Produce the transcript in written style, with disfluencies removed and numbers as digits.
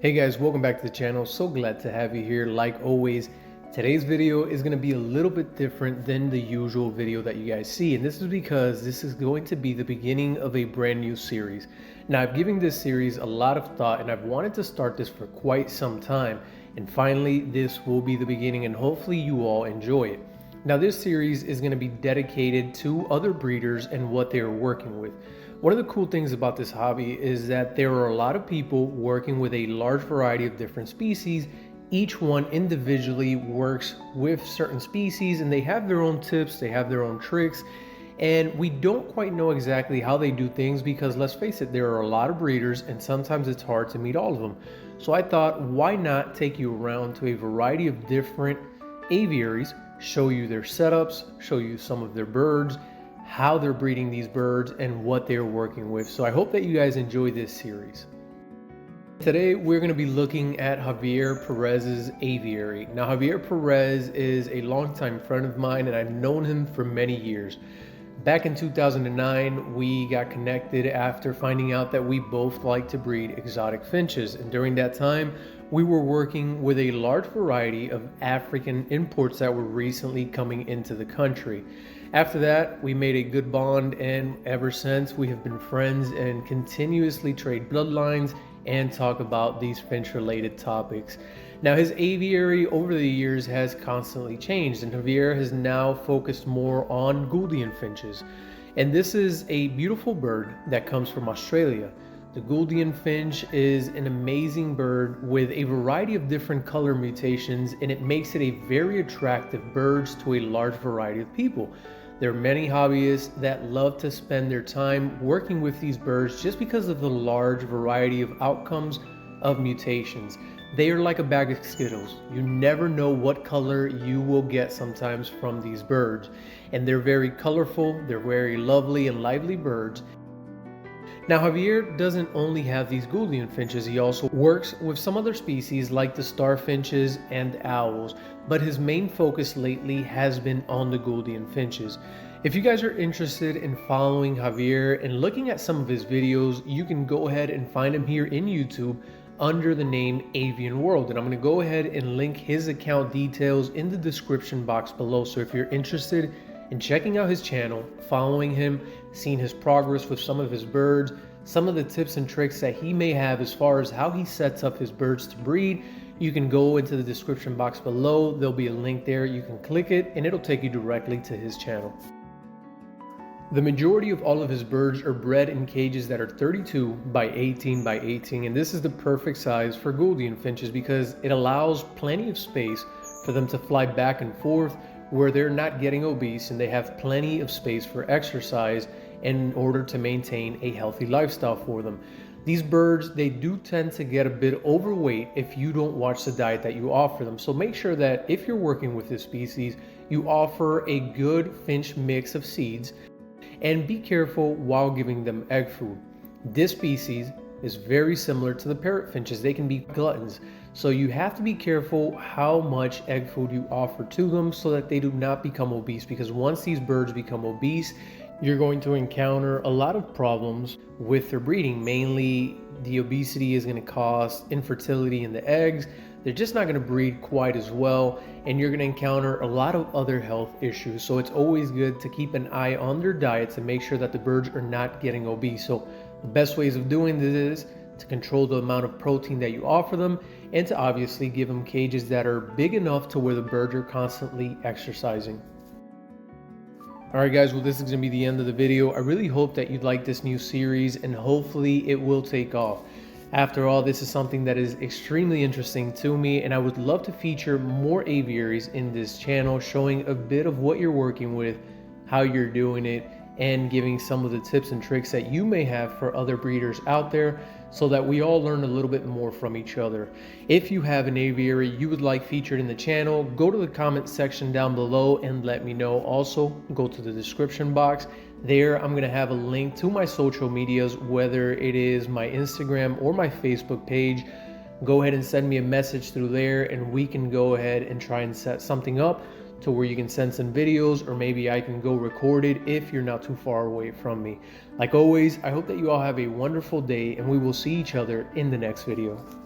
Hey guys, welcome back to the channel. So glad to have you here. Like always, today's video is going to be a little bit different than the usual video that you guys see. And this is because this is going to be the beginning of a brand new series. Now, I've given this series a lot of thought and I've wanted to start this for quite some time. And finally, this will be the beginning and hopefully you all enjoy it. Now, this series is going to be dedicated to other breeders and what they are working with. One of the cool things about this hobby is that there are a lot of people working with a large variety of different species. Each one individually works with certain species and they have their own tips, they have their own tricks, and we don't quite know exactly how they do things because let's face it, there are a lot of breeders and sometimes it's hard to meet all of them. So I thought, why not take you around to a variety of different aviaries, show you their setups, show you some of their birds, how they're breeding these birds, and what they're working with. So I hope that you guys enjoy this series. Today we're going to be looking at Javier Perez's aviary. Now, Javier Perez is a longtime friend of mine and I've known him for many years. Back in 2009, we got connected after finding out that we both like to breed exotic finches. And during that time, we were working with a large variety of African imports that were recently coming into the country. After that, we made a good bond, and ever since we have been friends and continuously trade bloodlines and talk about these finch-related topics. Now, his aviary over the years has constantly changed, and Javier has now focused more on Gouldian Finches. And this is a beautiful bird that comes from Australia. The Gouldian Finch is an amazing bird with a variety of different color mutations, and it makes it a very attractive bird to a large variety of people. There are many hobbyists that love to spend their time working with these birds just because of the large variety of outcomes of mutations. They are like a bag of Skittles. You never know what color you will get sometimes from these birds. And they're very colorful, they're very lovely and lively birds. Now, Javier doesn't only have these Gouldian finches, he also works with some other species like the star finches and owls, but his main focus lately has been on the Gouldian finches. If you guys are interested in following Javier and looking at some of his videos, you can go ahead and find him here in YouTube under the name Avian World, and I'm going to go ahead and link his account details in the description box below. So if you're interested in checking out his channel, following him, seeing his progress with some of his birds, some of the tips and tricks that he may have as far as how he sets up his birds to breed, you can go into the description box below. There'll be a link there. You can click it and it'll take you directly to his channel. The majority of all of his birds are bred in cages that are 32 by 18 by 18, and this is the perfect size for Gouldian finches because it allows plenty of space for them to fly back and forth where they're not getting obese, and they have plenty of space for exercise in order to maintain a healthy lifestyle for them. These birds, they do tend to get a bit overweight if you don't watch the diet that you offer them. So make sure that if you're working with this species, you offer a good finch mix of seeds, and be careful while giving them egg food. This species is very similar to the parrot finches. They can be gluttons. So you have to be careful how much egg food you offer to them so that they do not become obese, because once these birds become obese, you're going to encounter a lot of problems with their breeding. Mainly, the obesity is going to cause infertility in the eggs. They're just not going to breed quite as well, and you're going to encounter a lot of other health issues. So it's always good to keep an eye on their diets and make sure that the birds are not getting obese. So the best ways of doing this is to control the amount of protein that you offer them, and to obviously give them cages that are big enough to where the birds are constantly exercising. Alright guys, well, this is going to be the end of the video. I really hope that you like this new series and hopefully it will take off. After all, this is something that is extremely interesting to me, and I would love to feature more aviaries in this channel, showing a bit of what you're working with, how you're doing it, and giving some of the tips and tricks that you may have for other breeders out there, so that we all learn a little bit more from each other. If you have an aviary you would like featured in the channel, go to the comment section down below and let me know. Also, go to the description box. There, I'm going to have a link to my social medias, whether it is my Instagram or my Facebook page. Go ahead and send me a message through there, and we can go ahead and try and set something up to where you can send some videos, or maybe I can go record it if you're not too far away from me. Like always, I hope that you all have a wonderful day, and we will see each other in the next video.